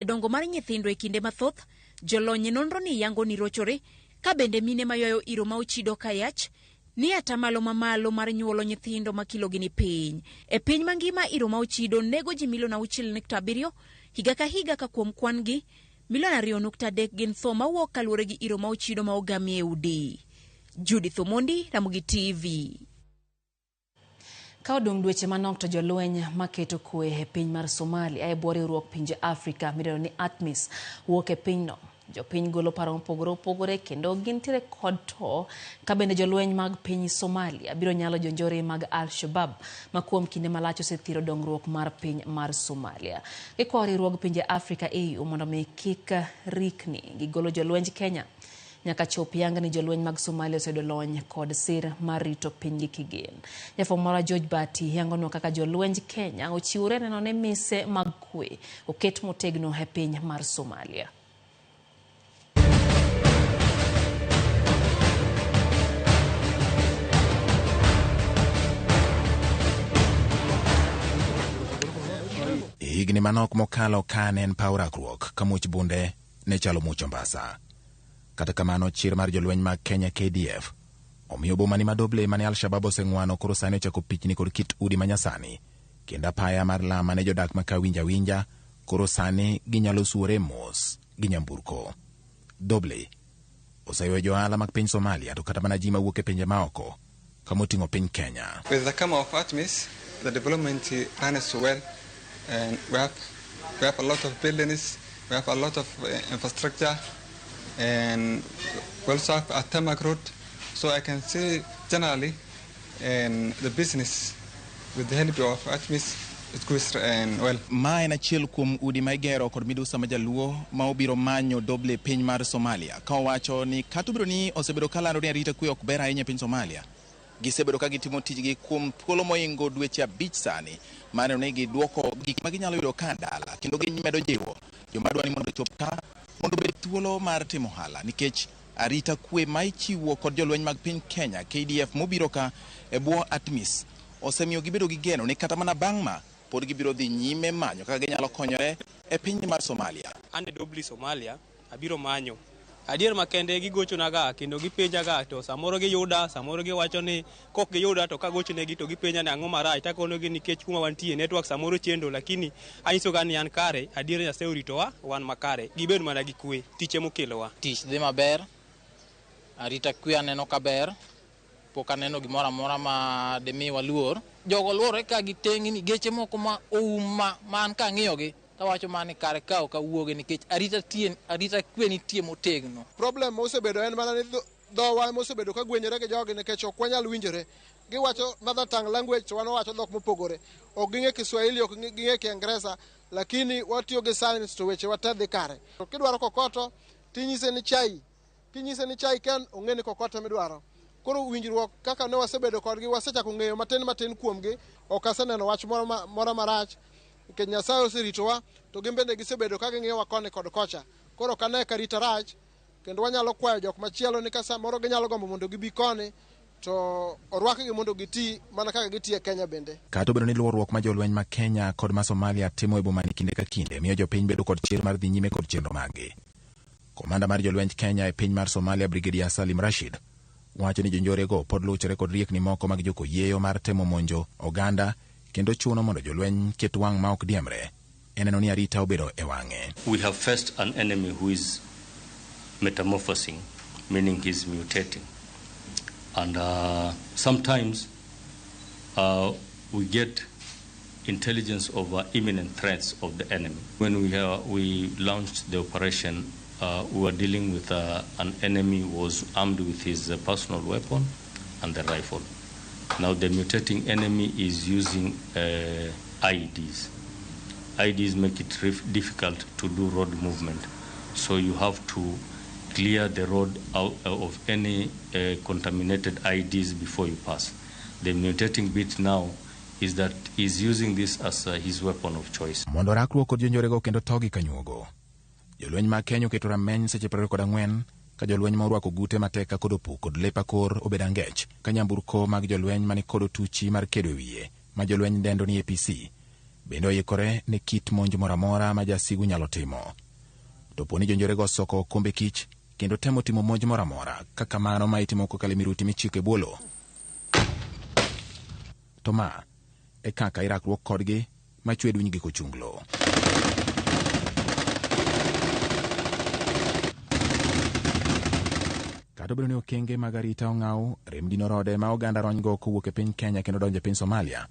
dongo mar nyithindo e kinde mathoth, jolony nonro ni yango ni rochore, ka bende mine mayuayo iro ma ochido kayach ni atamalo mamalo mar nyuolo nyithindo ma kilogi ni piny. E piny mangima iro ma ochido nego ji milion 6.7 higa ka higa, ka kuom kwan gi milion 2.3 gin tho mawuok kaluwore gi iro ma ochido ma ogamie udi. Judith Omondi, Ramogi TV. Ka odong' dweche manok to jolweny maketo kwe e piny mar Somalia e bwo riwruok pinje Afrika midendo ni ATMIS wuok e pinyno. Jopiny golo paro mopogore opogore kendo gintiere kod to ka bende jolweny mag piny Somalia biro nyalo jonjore mag Al-Shabaab ma kuom kinde malach osethiro dongruok mar piny mar Somalia. Gikwayo riwruog pinje Afrika EU mondo mi kik rikni gigolo jolwenj Kenya nyaka chop yang ni jolweny mag Somalia oseyudo lony kod sir mar rito pinygi kigen. Jafwambo mara George Bati yangonwa kaka jolwenj Kenya ochiwore neno ne mise mag kwe oket motegno e piny mar Somalia. Higni manok mokalo ka ne en paw rakruok ka much bunde ne chalo much ombasa. Kata kamano chir mar jolweny mag Kenya KDF omiyo boma ni madoble mane Al-Shabaab oseng'wano koro sani ochako pichni kod kit udi manyasani, kendo apaya mar lama ne jodak maka winja koro sani ginyalo suore mos gi nyamburko. Doble oseyuayo johala mag piny Somalia to kata mana ji mawuok e pinje maoko kamoting'o piny Kenya. With the come of ATMIS, the development runs well, and we have a lot of buildings, we have a lot of infrastructure, and we also have a tarmac road, so I can say generally the business with the help of ATMIS it goes well. Ma en achiel kuom udi ma igero kod midusa majaluo ma obiro manyo Doble piny mar Somalia ka owacho ni kata obiro ni osebedo kalando ni arita kwe ok ber ahinya piny Somalia. Gisebedo ka gitimo tijgi kuom thuolo moingo dweche 5 sani mane ne giduoko gik ma ginyalo yudo ka dala kendo gimedo jiwo joma dwani mondo chop ka mondo bed thuolo mar timo hala nikech arita kwe ma ichiwo kod jolweny mag piny Kenya KDF mobiro ka e bwo ATMIS osemiyo gibedo gi geno ni kata mana bang' ma pod gibiro dhi nyime manyo kaka ginyalo konyore e piny mar Somalia. Ande Doble Somalia abiro manyo adier makende gigocho naga kendo gipenja ga to samoro giyuda samoro giwacho ni kok giyuda to kagocho negi to gipenja ni ang'o marach takono gi nikech kuma wantie network samoro chendo, lakini anyiso ga ni an kare adier Nyasaye oritowa wan makare gibed mana gi kwe tiche mokelowa. Tich dhi maber, arita kwe aneno kaber, pok aneno gimoro amora ma demi waluor. Jogo luore ka giteng'i ni geche moko ma ouma man ka ng'iyogi tawacho mani kare kao ka wuoge nikech arita kwe nitie motegno. Problem mosebedo en mana ni dhowa mosebedo ka gwenyore gi jogi nikech ok wanyal winjore. Giwacho mother tongue language to wan wacho dhok mopogore. Ok ging'e Kiswahili, ok ging'e Kiingereza, lakini watiyo gi signs to weche wate dhi kare. Kidwaro kokoto tinyise ni chai. Kinyise ni chai ken ong'e ni kokoto midwaro. Koro winjruok kaka ne wasebedo kodgi wasechako ng'eyo matin kuomgi, ok aseneno wach moro marach. Nikech Nyasaye oseritowa to gimbende gisebedo ka ging'iyowa koni kod kocha. Koro kane karita rach kendo wanyalo kwayo jok machielo ni ka samoro ginyalo gombo mondo gibi koni to orwakgi mondo giti mana kaka giti e Kenya bende. Kata obedo ni luorruok ma jolweny ma Kenya kod ma Somalia timo e boma ni kinde ka kinde miyo jopiny bedo kod chir mar dhi nyime kod chenro maggi. Komanda mar jolwenj Kenya e piny mar Somalia Brigadier Salim Rashid wacho ni jonjorego pod luchore kod riekni moko mag joko yieyo mar temo monjo oganda kendo chuno mondo jolweny ket wang' ma ok diemre eneno ni arita obedo e wang'e. We have faced an enemy who is metamorphosing, meaning he's mutating. And sometimes we get intelligence of imminent threats of the enemy. When we launched the operation, we were dealing with an enemy who was armed with his personal weapon and the rifle. Now the mutating enemy is using IEDs. IEDs make it difficult to do road movement. So you have to clear the road out of any contaminated IEDs before you pass. The mutating bit now is that he's using this as his weapon of choice. Mondo rakruok kod jonjorego kendo togi kanyuogo. Jolweny ma Kenya oketo rameny seche 24 ka jolweny morwako gute mateka kod opu kod lepa kor obed ang'ech ka nyamburko mag jolweny mani kod otuchi mar kedo wiye ma jolweny dendo ni APC bende oikore ne kit monj moramora ma jasigu nyalo timo. To poni jonjorego soko kombe kich kendo temo timo monj moramora kaka mano ma itimo kokalo miruti michike bwolo. To ma e kaka irakruok kodgi ma chwe dunygi kochunglo. Kata obedo ni okenge mag arita ong'aw, rem dino rode ma oganda ronygo kowuok e piny Kenya kendo donjo e piny Somalia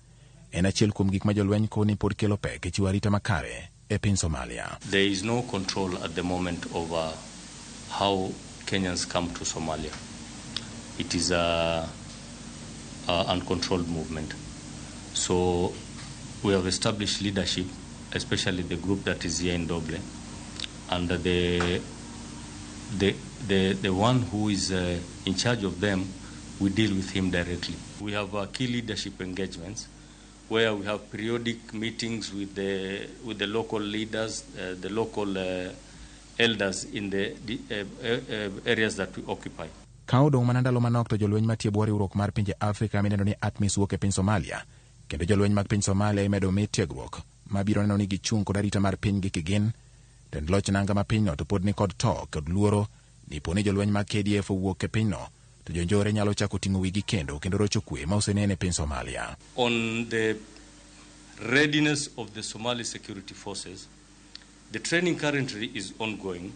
en achiel kuom gik ma jolweny koni pod kelo pek e chiwo arita makare e piny Somalia. There is no control at the moment over how Kenyans come to Somalia. It is a uncontrolled movement. So we have established leadership, especially the group that is here in Doble, and the one who is in charge of them, we deal with him directly. We have key leadership engagements where we have periodic meetings with the local leaders, the local elders in the areas that we occupy. Ka odong' mana ndalo manok to jolweny matie bwo riwruok mar pinje Afrika mineno ni ATMIS wuok e piny Somalia, kendo jolweny mag piny Somalia imedo mi tiegruok ma biro neno ni gichung' kod arita mar pinygi kigin. Tend loch nanga ma pinyno to pod ni kod to kod luoro ni poni jolweny mag KDF wuok e pinyno to jonjore nyalo chako ting'o wigi kendo rocho kwe ma osenene e piny Somalia. On the readiness of the Somali security forces, the training currently is ongoing.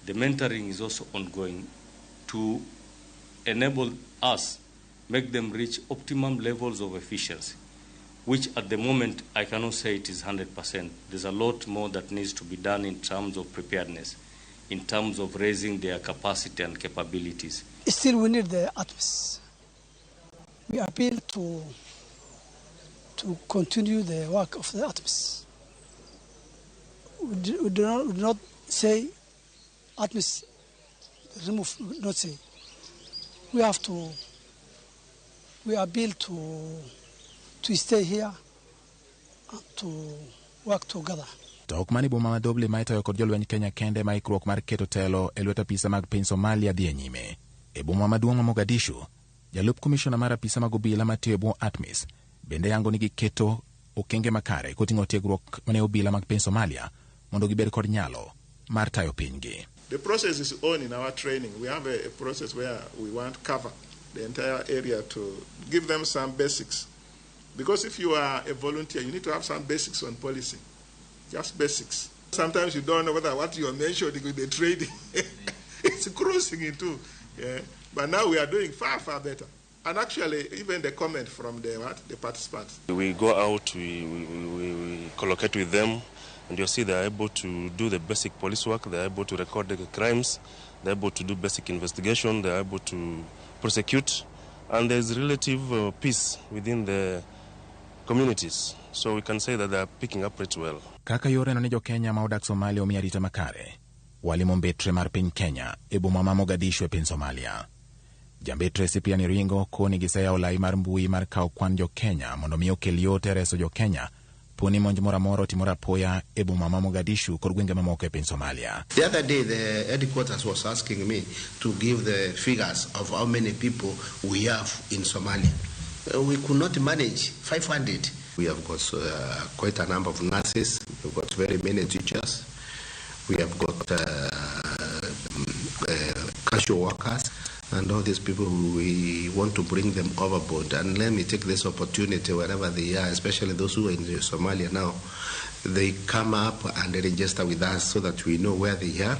The mentoring is also ongoing to enable us, make them reach optimum levels of efficiency, which at the moment I cannot say it is 100%. There's a lot more that needs to be done in terms of preparedness, in terms of raising their capacity and capabilities. Still, we need the ATMIS. We appeal to continue the work of the ATMIS. We do not say ATMIS remove, not say. We appeal to stay here and to work together. Tok mani boma ma Doble ma itayo kod jolweny Kenya kende ma ikruok mar keto telo e lwet apisa mag piny Somalia dhi e nyime. E boma maduong' ma Mogadishu, jalup komishona mar apisa mag obila matiyo e bwo ATMIS bende yango ni giketo okenge makare koting'o tiegruok mane obila mag piny Somalia mondo gibed kod nyalo mar tayo pinygi. The process is on in our training. We have a process where we want to cover the entire area to give them some basics. Because if you are a volunteer, you need to have some basics on policy. Just basics. Sometimes you don't know whether what you are mentioning with the trading it's crossing into. Yeah. But now we are doing far, far better. And actually, even the comment from the participants. We go out, we collocate with them, and you see they are able to do the basic police work, they are able to record the crimes, they are able to do basic investigation, they are able to prosecute, and there is relative peace within the communities. So we can say that they are picking up pretty well. Kaka yore no ni jo Kenya ma odak Somalia omi arita makare. Walimo mbetre mar piny Kenya e boma ma Mogadishu e piny Somalia. Jambetre Cyprian Ringo koni giseyawo lai mar mbui mar kawo kwan jo Kenya mondo mi okel yot e reso jo Kenya poni monj moro amora otimore apoya e boma ma Mogadishu kod gwenge mamoko e piny Somalia. The other day the headquarters was asking me to give the figures of how many people we have in Somalia. We could not manage 500. We have got quite a number of nurses. We've got very many teachers. We have got casual workers. And all these people, we want to bring them overboard. And let me take this opportunity wherever they are, especially those who are in Somalia now, they come up and they register with us so that we know where they are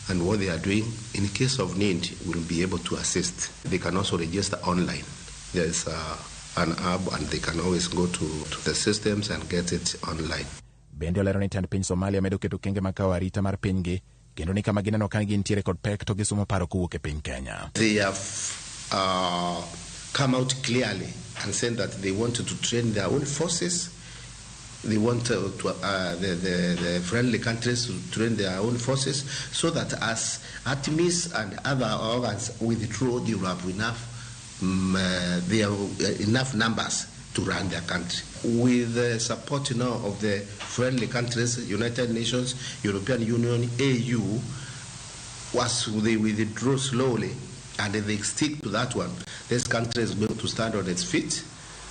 and what they are doing. In case of need, we'll be able to assist. They can also register online. There's an app and they can always go to the systems and get it online. Bende olero ni tend piny Somalia medo keto kenge makawo arita mar pinygi kendo ni kama gineno ka gintiere kod pek to gisumo paro kowuok e piny Kenya. They have come out clearly and said that they wanted to train their own forces. They want the friendly countries to train their own forces so that as ATMIS and other organs withdraw, they will have enough numbers to run their country. With the support of the friendly countries, United Nations, European Union, AU, as they withdraw slowly and they stick to that one, this country is going to stand on its feet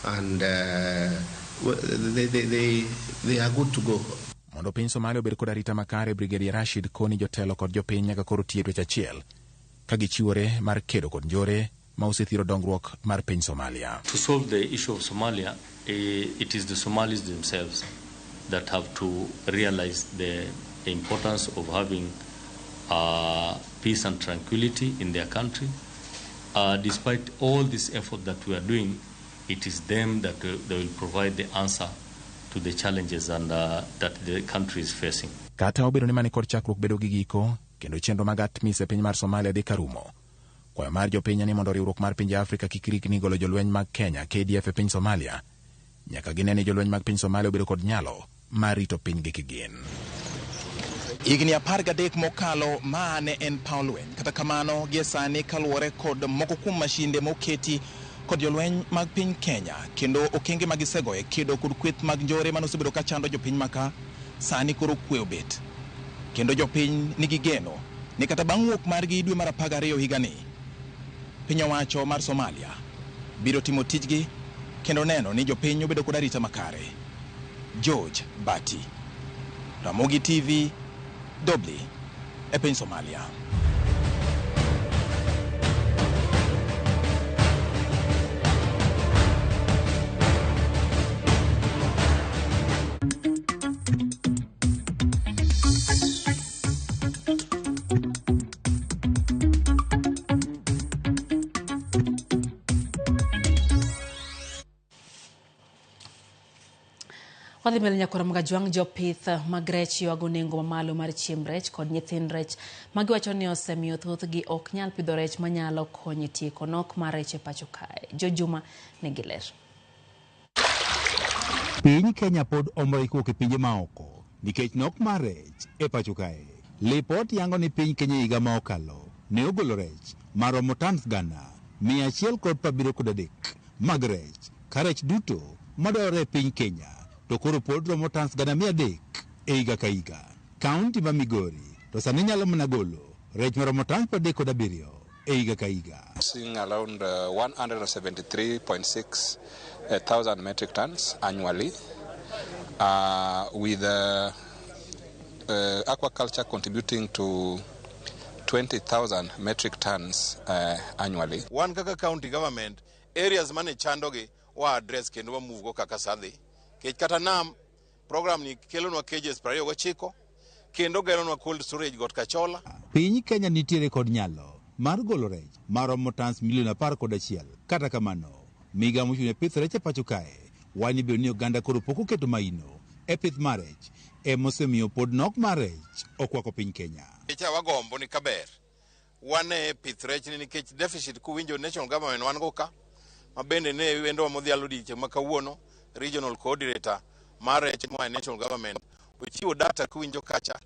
and they are good to go. Mondo piny Somalia obed kod arita makare, Brigadier Rashid koni jotelo kod jopiny nyaka koro tie dweche achiel ka gichiwore mar kedo kod njore ma osethiro dongruok mar piny Somalia. To solve the issue of Somalia, it is the Somalis themselves that have to realize the importance of having peace and tranquility in their country. Despite all this effort that we are doing, it is them that they will provide the answer to the challenges and that the country is facing. Kata obedo ni mani kod chakruok bedo gi giko, kendo chenro mag ATMIS e piny mar Somalia dhi karumo. Kwayo mar jopiny ni mondo riwruok mar pinje Afrika kik rikni golo jolweny mag Kenya KDF e piny Somalia, nyaka ginene jolweny mag piny Somalia obedo kod nyalo mar rito piny gi kigin. Higni 13 mokalo ma ne en paw lweny, kata kamano gie sani kaluwore kod moko kuom mashinde moketi kod jolweny mag piny Kenya kendo okenge magisegoye kedo kod kweth mag njore manosebedo ka chando jopiny maka, sani koro kwe obet. Kendo jopiny nigi geno ni kata bang' wuok margi dwe mar 12 higani, piny owacho mar Somalia biro timo tijgi kendo neno ni jopiny obedo kod arita makare. George Bati, Ramogi TV, Doble, e piny Somalia. Wadhi mbele nyakora mga juang jopith mag rech yuago nengo mamalo mar chiemb rech kod nyithind rech magiwacho ni osemiyo thothgi ok nyal pidho rech manyalo konyo tieko nok mar rech e pacho kae. Jojuma nigi ler. Piny Kenya pod omre kuok e pinje maoko nikech nok mar rech e pacho kae. Lipot yango ni piny Kenya higa ma okalo ne ogolo rech maromo tons gana 173 mag rech ka rech duto madwarore e piny Kenya to koro pod romo tons gana 300 e higa ka higa. Kaunti ma Migori to sani nyalo mana golo rech maromo tons 37 e higa ka higa. Seeing around 173.6 thousand metric tons annually, with aquaculture contributing to 20,000 metric tons annually. One kaka county government areas mane chandogi wa address kendo wa move go kaka sadhi. Kata nam program ni kelonwa cages 29 kendo geronwa cold storage got Kachola. Piny Kenya nitiere kod nyalo mar golo rech maromo tons milion 11. Kata kamano, miga mochune pith rech e pacho kae wani bedo ni oganda koro pok oketo maino e pith mar rech emosemiyo pod nok mar rech okwako piny Kenya. Echa wagombo ni kaber wane pith rech ni nikech deficit kuwinjo national government wan go ka mabende ne wendo modhialo diche makawuono regional coordinator mar rech ma national government ochiwo data kuwinjo kacha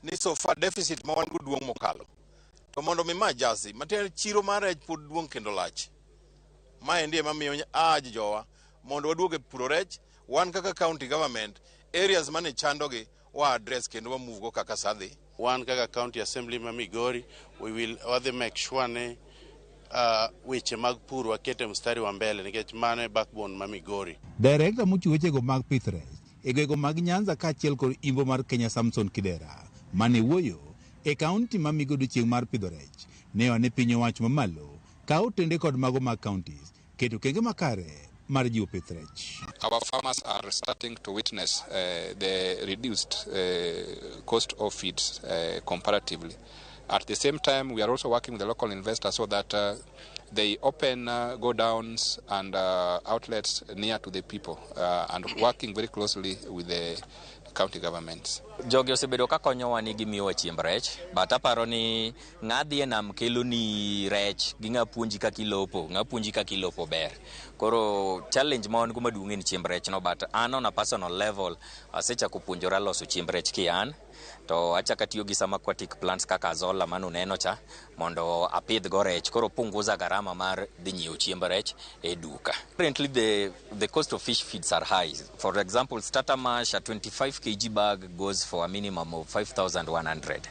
ni so far deficit ma wan go duong' mokalo to mondo mi majasi mater chiro mar rech pod duong' kendo lach. Mae ndiye mamiyo jowa mondo waduoge puro rech wan kaka county government areas mane chandogi wa address kendo wa move go kaka sadhi. Wan kaka county assembly ma Migori we will make sure ne weche mag pur wakete mstari wa mbele nikech mane backbone ma Migori. Director mochiwo wechego mag pith rech e gwego mag Nyanza kaachiel kod Imbo mar Kenya Samson Kidera mane wuoyo e kaunti ma Migori chieng' mar pidho rech ne wane piny owacho mamalo ka otende kod mago mag counties keto kenge makare mar jiwo pith rech. Our farmers are starting to witness the reduced cost of feeds comparatively. At the same time, we are also working with the local investors so that they open go-downs and outlets near to the people and working very closely with the county governments. Jogi osebedo ka konyowa ni gimiyowa chiemb rech, but aparo ni ng'adhi e nam kelo ni rech gi ng'apuonji ka kilopo ber. Koro challenge ma wan go maduong' en chiemb rech no, but an on a personal level asechako puonjora loso chiemb rech kian to achaka tiyo gi some aquatic plants kaka azolla mano neno cha mondo apidh go rech, koro punguza garama mar dhi nyiewo chiemb rech e duka. Currently the cost of fish feeds are high. For example, starter mash, a 25 kg bag goes for a minimum of 5,100,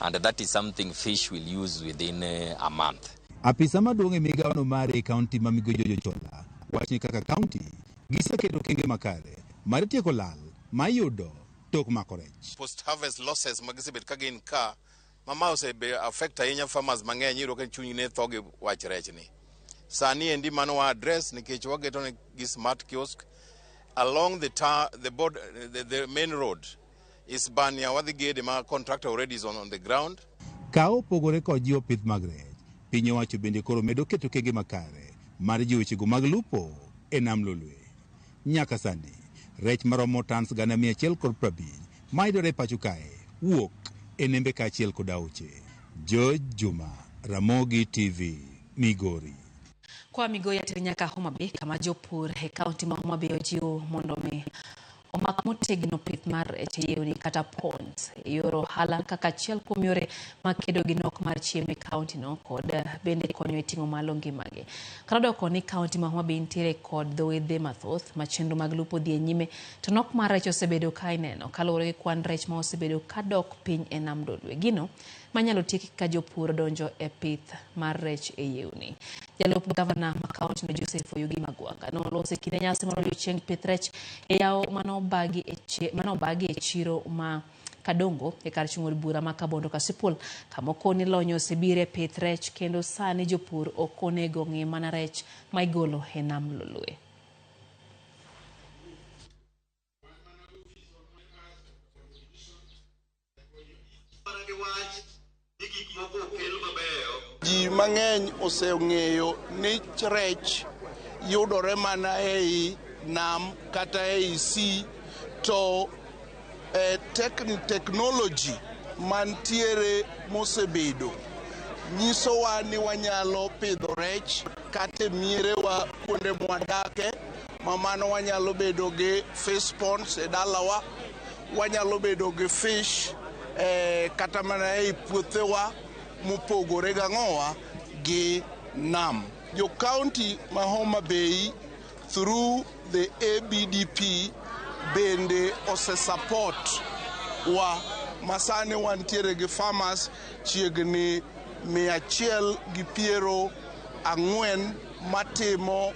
and that is something fish will use within a month. Apisa maduong' e migawono mare e kaunti ma Migori Jochola wacho ni kaka kaunti giseketo kenge makare mar tieko lal ma iyudo tok mako rech. Post harvest losses magisebet ka gin ka mama osebe affect ahinya farmers mang'eny iyudo ka chuny ne tho gi wach rech ni. Sani endi mano wa address nikech wageto ne gi smart kiosk along the main road is Bania wadhi gede ma contractor already is on the ground. Ka opogore kod jiwo pith mag rech, piny owacho bende koro medo keto kenge makare mar jiwechego mag lupo e nam lolwe. Nyaka sani rech maromo tons 150 mayudore e pacho kae wuok e nembe kaachiel kod aoche. George Juma, Ramogi TV, Migori. Kwa Migori atere nyaka Homa Bay kama jopur e kaunti ma Homa Bay ojiwo mondo mi omak motegno pith mar rech e yewni kata ponds e yor ohala kaka achiel kuom yore makedo gi nok mar chiemo e kaunti no kod bende konyo e ting'o malo ngimagi. Kata doko ni kaunti ma Homa Bay nitiere kod dhowedhe mathoth ma chenro mag lupo dhi e nyime, to nok mar rech osebedo ka ineno kaluwore gi kwan rech ma osebedo ka dok piny e nam lolwe. Gino manyalo tieki ka jopur donjo e pith mar rech e yewni. Jalup gavana ma kaunti no Joseph Oyugi Magwanga noloso kinde nyasi mar odiochieng pith rech e yawo manobagi e chiro ma Kadongo e kar chung' od bura ma Kabondo Kasipul kama okoni lonyo osebire pith rech kendo sani jopur okonego ng'i mana rech ma igolo e nam lolwe. Ji mang'eny oseng'eyo ni rech yudore mana ei nam kata ei sea, to technology mantiere mosebedo nyisowa ni wanyalo pidho rech kata mierewa kuonde mwadake, mamano wanyalo bedo gi fish ponds e dalawa, wanyalo bedo gi fish kata mana ei puothewa mopogore gang'owa gi nam. Jo county ma Homa Bay through the ABDP bende support wa masane wantiere gi farmers chiegni 140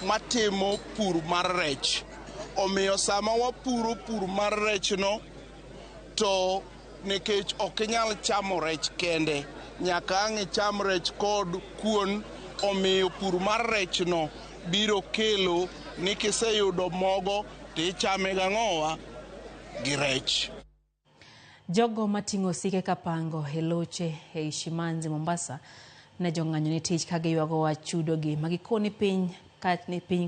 matimo pur mar rech. Omiyo sama wapuro pur mar rech no, to nikech ok inyal chamo rech kende, nyaka ang' icham rech kod kuon. Omiyo pur mar rech no biro kelo ni kiseyudo mogo to ichame gang'owa gi rech. Jogo mating'o sike kapango e loche e Shimanzi Mombasa ne jong'anyo ni tich ka giywago wach chudogi magikoni piny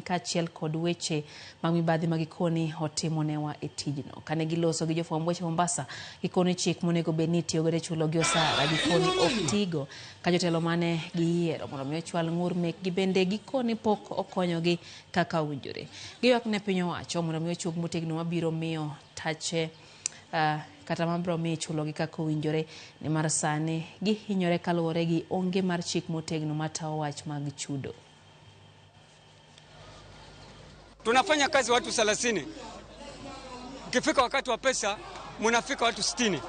kaachiel kod weche mag mibadhi magikoni otimonewa e tijno. Kane giloso gi jofwamb weche Mombasa, gikoni chik monego bed ni tiyogo e chulogi osara gikoni ok tigo ka jotelo mane giyiero mondo mi ochwal ng'ur mekgi bende gikoni pok okonyogi kaka owinjore. Giywak ne piny owacho mondo mi ochung motegno mabiro miyo tache kata mabiro miyo chulogi kaka owinjore, ni mar sani gihinyore kaluwore gi onge mar chik motegno matawo wach mag chudo. Tunafanya kazi watu 30. Ukifika wakati wa pesa, munafika watu 60.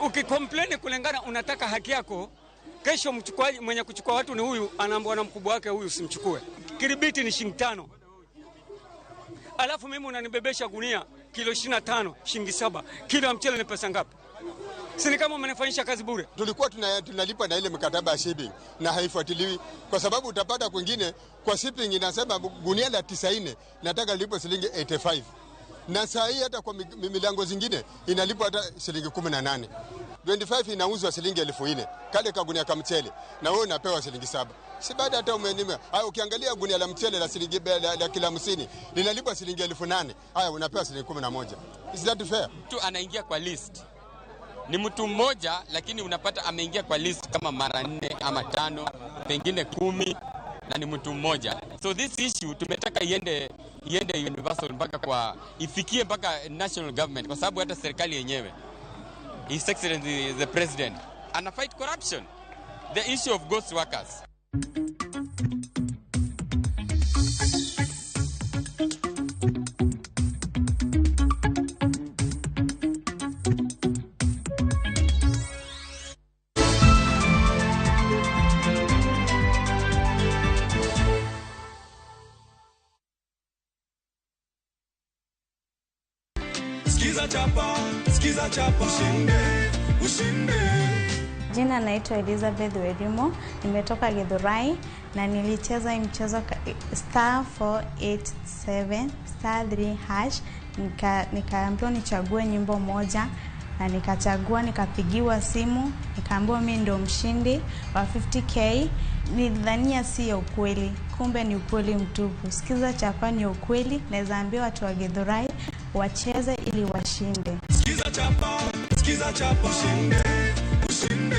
Ukicomplain kulingana unataka haki yako, kesho mchukuaji mwenye kuchukua watu ni huyu, anaambiwa na mkubwa wake huyu usimchukue. Kiribiti ni shilingi 5. Alafu mimi unanibebesha gunia kilo 25, shilingi 7. Kilo ya mchele ni pesa ngapi? Sini kama mnafanyisha kazi bure. Tulikuwa tunalipa na ile mkataba ya shipping na haifuatiliwi, kwa sababu utapata kwingine kwa shipping inasema gunia la 90 nataka lipo shilingi 85. Na saa hii hata kwa milango zingine inalipwa hata shilingi 18. 25 inauzwa shilingi 1000 kale ka gunia kama mchele, na wewe unapewa shilingi 7. Si baada hata umenima. Haya, ukiangalia gunia la mchele la shilingi la kila 50 linalipwa shilingi 8000. Haya, unapewa shilingi 11. Is that fair? Mtu anaingia kwa list. Ni mtu mmoja lakini unapata ameingia kwa list kama mara 4 ama 5, pengine 10, na ni mtu mmoja. So this issue tumetaka iende universal mpaka kwa ifikie mpaka national government, kwa sababu hata serikali yenyewe, His Excellency the President, ana fight corruption. The issue of ghost workers. Skiza chapa, ushinde. Jina naitwa Elizabeth Werimo, nimetoka Githurai na nilicheza hii mchezo star 487 star 3 hash. Nikaambiwa nichague nyimbo moja na nikachagua, nikapigiwa simu, nikaambiwa mimi ndo mshindi wa 50k. Nilidhania si ya ukweli, kumbe ni ukweli mtupu. Skiza chapa ni ukweli, naweza ambia watu wa Githurai wacheze ili washinde. Skiza chapa, ushinde, ushinde.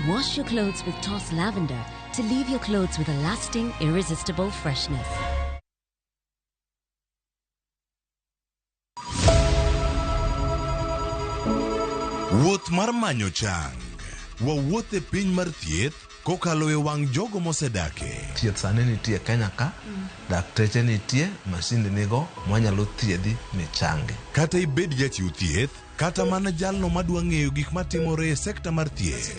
Wash your clothes with Toss Lavender to leave your clothes with a lasting, irresistible freshness. Wuoth mar manyo chang. Wawuoth e piny mar thieth kokalo e wang' jogo mosedake. Thieth sani nitie Kenya ka, dakteche nitie, masinde nigo mwanyalo thiedhi michangi. Kata ibed jachiw thieth, kata mana jalno madwa ng'eyo gik matimore e sekta mar thieth.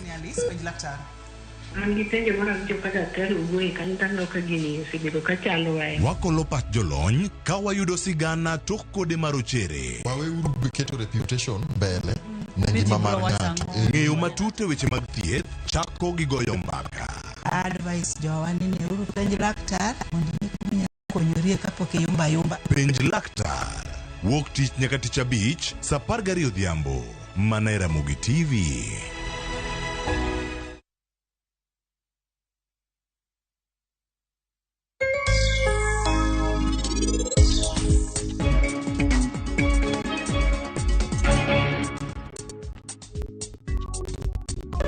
An gi penjo moro awinjo ka daktari wuoye kanyo taneno ka gini osebedo ka chalo wae. Wakolo pat jolony ka wayudo sigana tok kode marochere. Waweuru keto reputation mbele ne ngima mar ng'ato. Ng'eyo matut e weche mag thieth chako gi goyo mbaka. Advice jowa ni neuru penj laktar mondo mi konyori kapok yumba. Penj laktar. Wuok tich nyaka tich abich, saa 12 odhiambo. Mana e Ramogi TV.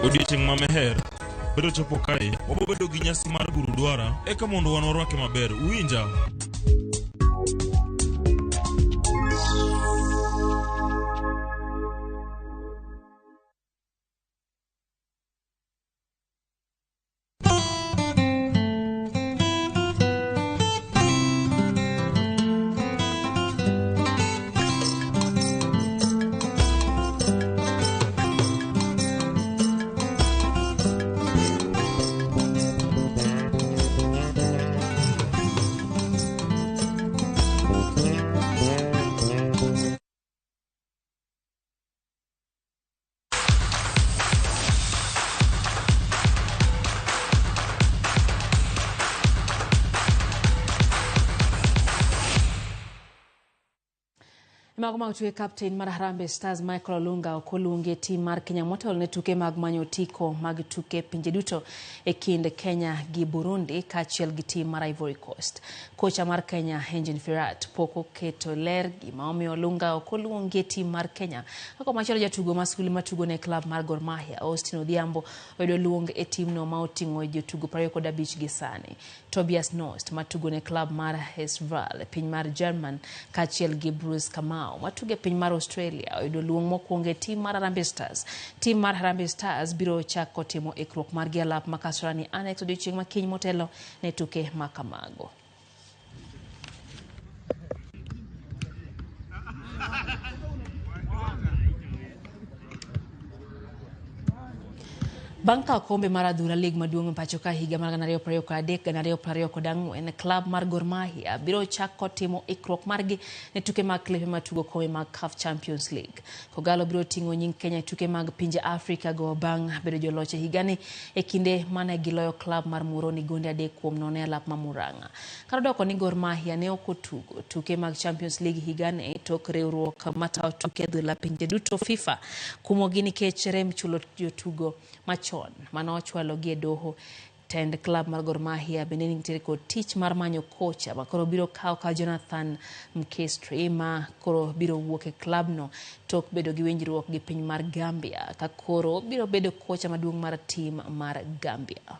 Odiochieng' ma meher biro chopo kae, wabobedo gi nyasi mar Gurudwara eka mondo wan warwake maber. Uwinja? Mago mag tuke captain mar Harambee Stars Michael Olunga okolunge tim mar Kenya motelo ne tuke mag manyo tiko mag tuke pinje duto e kind Kenya gi Burundi kaachiel gi tim mar Ivory Coast. Kocha mar Kenya Engin Firat pok oketo ler gima omiyo Olunga okolunge tim mar Kenya. Kako machielo jatugo maskuli matugo ne klab mar Gor Mahia Austin Odhiambo oyudo luong e timno ma oting'o jotugo 25 gi sani. Tobias Nost matugo ne klab mar Hesval piny mar German kaachiel gi Bruce Kamau matuge piny mar Australia oyudo luong mokwongo e tim mar Harambee Stars. Tim mar Harambee Stars biro chako timo ikruok mar gi alap makasrani Annex odiochieng' makiny motelo ne tuke makamago. Banka kombe mar adhula lig maduong' pacho ka higa mar 2023-2024 klab mar Gor Mahia biro chako timo ikruok margi ne tuke mag klepe matugo kombe mag CAF Champions League. Kogalo biro ting'o nying Kenya tuke mag pinje Afrika go bang' bedo joloch e higani e kinde mane giloyo klab mar Muhoroni gonde 3-0 e alap ma Murang'a. Karodoko ni Gor Mahia ne okotugo tuke mag Champions League higani tok riwruok matayo tuke adhula pinje duto FIFA kumogi nikech rem chulo jotugo machon manochwalo gi doho. Tend klab mar Gor Mahia bende nitiere kod tich mar manyo kocha makoro biro kawo ka Jonathan Mkestri ma koro biro wuok e klabno tok bedo gi winjruok gi piny mar Gambia ka koro biro bedo kocha maduong' mar tim mar Gambia.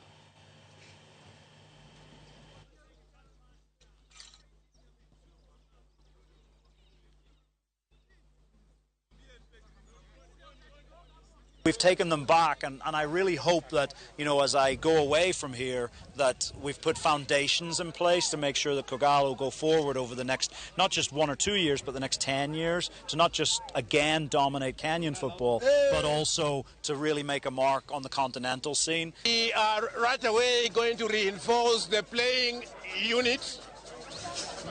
We've taken them back, and I really hope that, you know, as I go away from here, that we've put foundations in place to make sure that Kogalo will go forward over the next, not just 1 or 2 years, but the next 10 years, to not just, again, dominate Kenyan football, but also to really make a mark on the continental scene. We are right away going to reinforce the playing unit.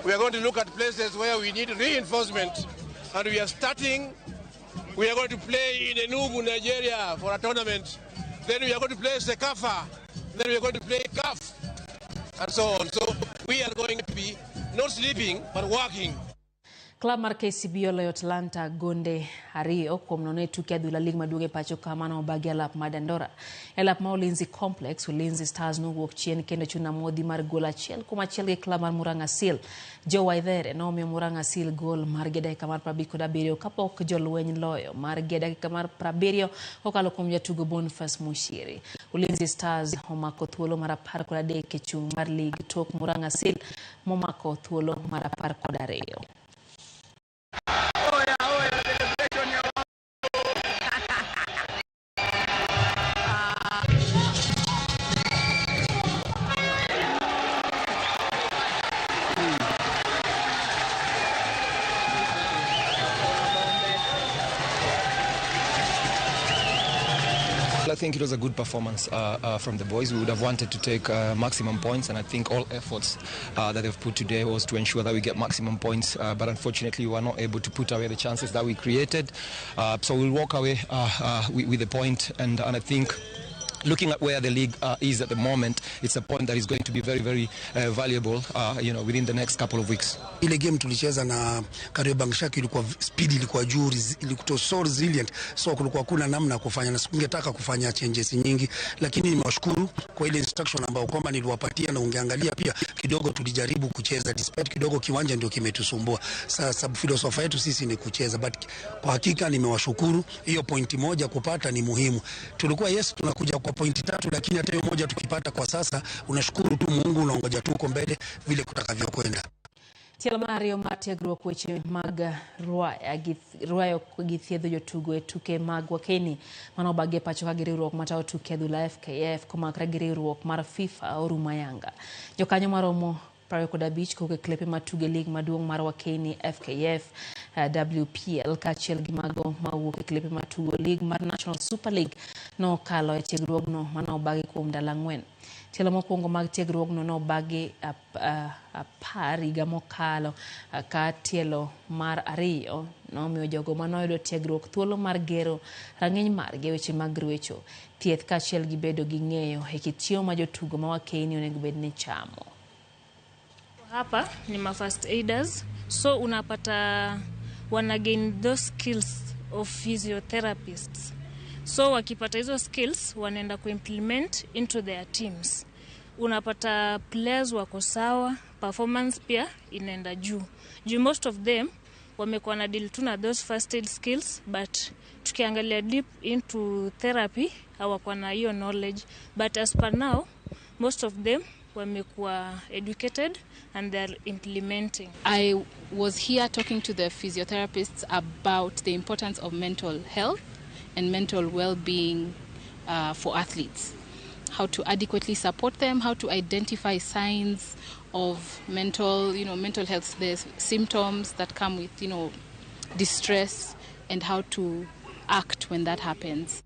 We are going to look at places where we need reinforcement, and we are starting. We are going to play in Enugu, Nigeria for a tournament. Then we are going to play Sekafa. Then we are going to play CAF and so on. So we are going to be not sleeping but working. Klab mar KCB oloyo Atlanta gonde ariyo kuom nono e tuke adhula lig maduong' e pacho ka mano obagi alap ma Dandora. E lap ma Ulinzi Complex, Ulinzi Stars nowuok chien kendo chuna modhi mar gol achiel kuom achiel gi klab mar Murang'a Seal. Joe Waithere nomiyo Murang'a Seal gol mar gi dakika mar 57 kapok jolweny loyo mar gi dakika mar 70 kokalo kuom jatugo Boniface Mushiri. Ulinzi Stars omako thuolo mar 13 e chung' mar lig tok Murang'a Seal momako thuolo mar 12. I think it was a good performance from the boys. We would have wanted to take maximum points, and I think all efforts that they've put today was to ensure that we get maximum points, but unfortunately we were not able to put away the chances that we created. So we'll walk away with the point, and I think looking at where the league is at the moment, it's a point that is going to be very, very valuable, within the next couple of weeks. Ile game tulicheza na Kariobangi ilikuwa speed ilikuwa juu, ilikuwa so resilient, so kulikuwa kuna namna kufanya, na singetaka kufanya changes nyingi, lakini nimewashukuru kwa ile instruction ambayo kwamba niliwapatia, na ungeangalia pia kidogo tulijaribu kucheza despite kidogo kiwanja ndio kimetusumbua. Sasa philosophy yetu sisi ni kucheza, but kwa hakika nimewashukuru. Hiyo point moja kupata ni muhimu. Tulikuwa tunakuja kwa pointi 3, lakini hata hiyo moja tukipata kwa sasa unashukuru tu Mungu, unaongoja tu uko mbele vile kutakavyokwenda. Tielo Mario matiegruok weche mag ruayo githiedho jotugo e tuke mag wakeni manobagi e pacho ka giriwruok matayo tuke adhula FKF komakre gi riwruok mar FIFA orumo ayanga. Jokanyo maromo 25 kowuok e klepe matuge lig maduong' mar wakeni FKF, WPL kaachiel gi mago mawuok e klepe matugo lig mar National Super League nokalo e tiegruogno manobagi kuom ndalo 4. Tielo mokwongo mag tiegruogno nobagi apar higa mokalo ka tielo mar ariyo nomiyo jogo manoyudo tiegruok thuolo mar gero rang'iny margi e weche mag rwecho, thieth kaachiel gi bedo gi ng'eyo e kit chiemo ma jotugo ma wakeni onego bed ni chamo. Hapa ni ma first aiders, so unapata wana gain those skills of physiotherapists. So wakipata hizo skills wanaenda kuimplement into their teams. Unapata players wako sawa, performance pia inaenda juu. Most of them wamekuwa na deal tu na those first aid skills, but tukiangalia deep into therapy hawakuwa na hiyo knowledge. But as per now, most of them wamekuwa educated and they're implementing. I was here talking to the physiotherapists about the importance of mental health and mental well-being for athletes. How to adequately support them, how to identify signs of mental health, the symptoms that come with, distress, and how to act when that happens.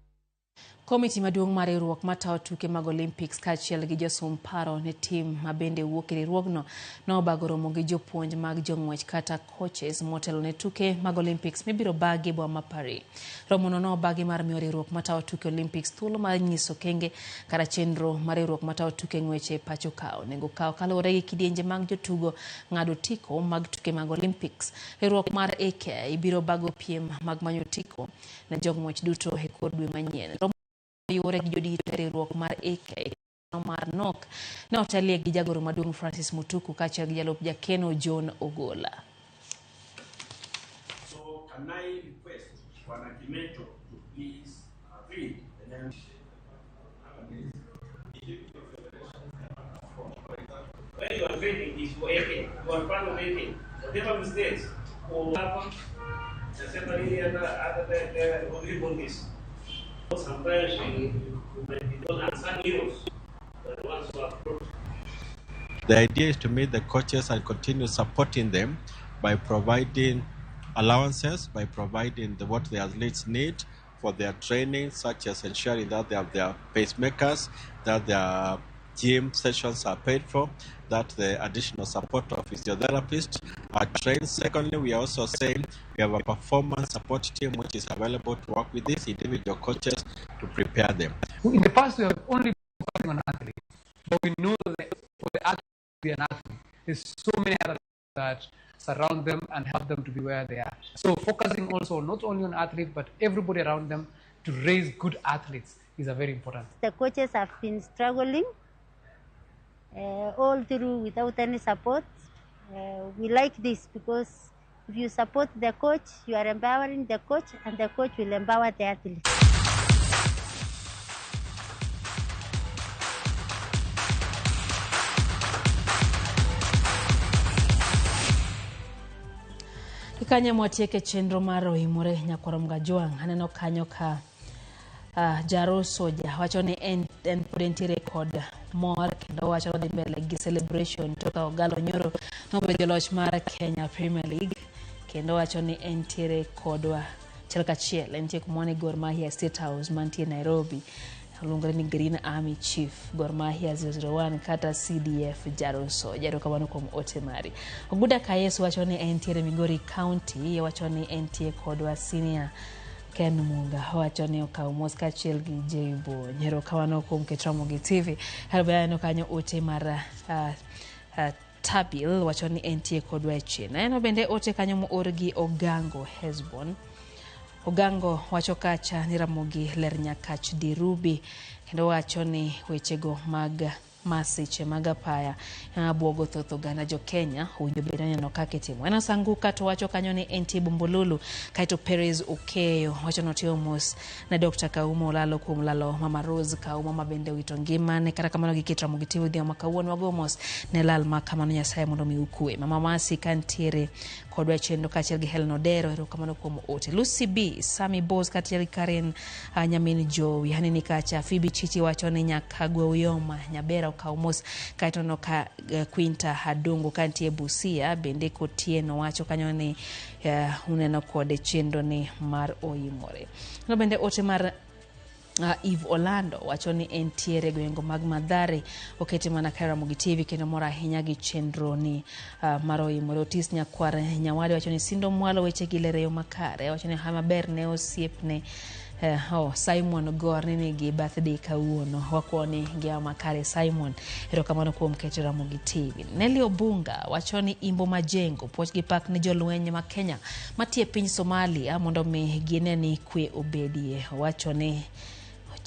Komiti maduong' mar riwruok matayo tuke mag Olympics kaachiel gi josum paro ne tim mabende wuok e riwruogno nobago romo gi jopuonj mag jong'wech kata coaches motelo ne tuke mag Olympics mibiro bagi boma ma Paris. Romono nobagi mar miyo riwruok matayo tuke Olympics thuolo mar nyiso kenge kata chenro mar riwruok matayo tuke ng'weche e pacho ka onego kaw kaluwore gi kidienje mag jotugo ng'ado tiko mag tuke mag Olympics. Riwruok mar AK ibiro bago piem mag manyo tiko ne jong'wech duto e kor dwe manyien. Yore gi jodito riwruok mar AK mar NOK ne otalie gi jagoro maduong' Francis Mutuku kaachiel gi jalup jakeno John Ogola. So can I request Bwana Kimeto to please read the name? When you are reading is for AK, you are part of AK. Whatever mistakes or happen, the secretary and the agreement is. Sometimes those unsung heroes, the ones who are brought. The idea is to meet the coaches and continue supporting them by providing allowances, by providing what the athletes need for their training, such as ensuring that they have their pacemakers, that their gym sessions are paid for, that the additional support of physiotherapists are trained. Secondly, we are also saying we have a performance support team which is available to work with these individual coaches to prepare them. In the past, we have only been focusing on athletes, but we know that for the athlete to be an athlete, there's so many other that surround them and help them to be where they are. So focusing also not only on athletes, but everybody around them to raise good athletes is a very important. The coaches have been struggling all through without any support. We like this because if you support the coach, you are empowering the coach, and the coach will empower the athlete. Ikanya mwatieke chenro maro imore nyakorom gajwang aneno kanyo ka jaro soja wacho ni en podentiere kod mor kendo wacho ni mbele gi celebration toka ogalo nyoro nobedo joloch mar Kenya Premier League kendo wacho ni entiere kodwa chelka chiel entie kumone Gor Mahia State House mantie Nairobi luongore ni Green Army Chief Gor Mahia 001 kata CDF jaro soja ro kabano kuom ote mari Oguda Kayesu wacho ni entiere Migori County wacho ni entie kodwa senior Ken Munga wacho ni okaw Mosca chiel gi Jebo nyero kawano kuom Ketramo gi TV halbayano kanyo ote mar Tabil wacho ni entie kodwa china eno bende ote kanyo mo orgi Ogango Hesbon Ogango wacho kacha ni Ramogi Lernyakach Dirubi kendo wacho ni wechego mag masiche magapaya buogo thoth oganda jo Kenya winjo bedane no kake timo ena sanguka to wacho kanyo ni enti Bumbululu kaito Perez Okeyo wacho notio mos na Dr. Kaumo lalo kuom lalo Mama Rose Kaumo mabende wito ngima ne kata kamano gikitra mugitiwo dhia makawuon wagomos ne lal makamano Nyasaye mondo mi ukue Mama Masi kantiere kodwa chendo kachiel gi Helen Odero ero kamano kuom ote Lucy B Sami Boss kachiel Karen Nyamin Jowi hanini kacha Phoebe Chichi wacho ni Nyakagwe Uyoma Nyabera kaumos kaito no ka Quinta Hadungu kantie Busia bende kotieno wacho kanyo ni uneno kode chendo ni mar Oyimore no bende ote mar Eve Orlando wacho ni entiere gwengo mag Madhare okete mana Karamogi TV kendo mora ahinya gi chenro ni mar Oyimore Otis Nyakwar Nyawade wacho ni sindo mwalo weche gilereyo makare wacho ni hamaber ne osiepne Simon Gorni nigi birthday kawuono wakuoni gia makare Simon ero kamano kuom keto Ramogi TV Nelly Obunga wacho ni Imbo Majengo puoch gi pak ni jolweny ma Kenya matie piny Somalia mondo mi gine ni kwe obedie wacho ni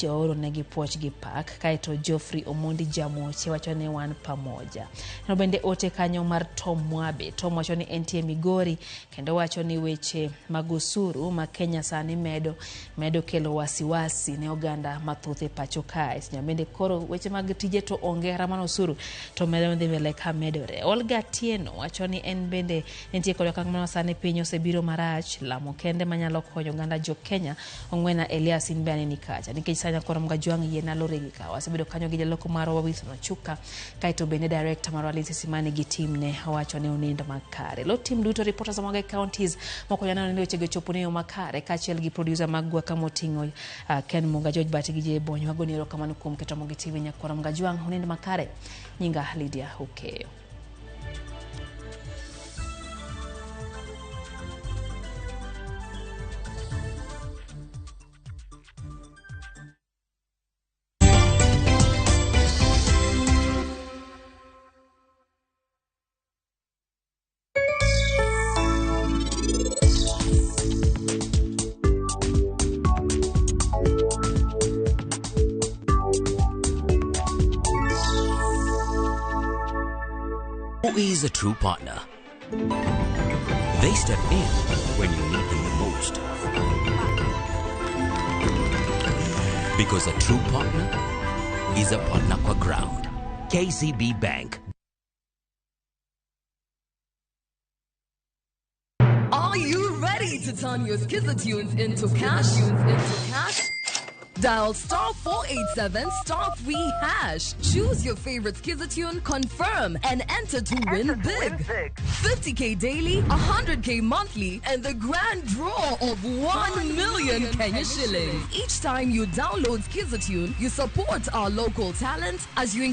Oro negi puoch gi pak kaito Geoffrey Omondi Jamoche wacho ni wan pamoja no bende ote kanyo mar Tom Mwabe Tom wacho ni entie Migori kendo wacho ni weche magusuru ma Kenya sani medo kelo wasiwasi ne oganda mathoth e pacho kae nyamende koro weche mag tije to ongera manosuru to medo ndhi mbele ka medore Olga Tieno wacho ni en bende entie kod kamano sani piny osebiro marach lamo kende manyalo konyo oganda jo Kenya ongwena Elias Inbani nikacha nikech Nyakorom Gajwang yena lorega wasebedo kanyo gi jaloko maro Wawith Machuka kaito bende director maro Alice Simani gi team ne wacho ne unindo makare lo team duto reporters mag counties moko yana ne weche chopo ne makare kachiel gi producer magwa kamotingo Ken Munga George Bati gi Jebonyo wagoniro kamano kuom Ketramo gi TV Nyakorom Gajwang unindo makare nyinga Lydia Okeyo Who is a true partner? They step in when you need them the most. Because a true partner is a partner kwa ground. KCB Bank. Are you ready to turn your Skizzer tunes into cash? Dial star 487 star 3 hash. Choose your favorite Skizatune, confirm, and enter to win big. 50k daily, 100k monthly, and the grand draw of 1 million Kenya shillings. Each time you download Skizatune, you support our local talent as you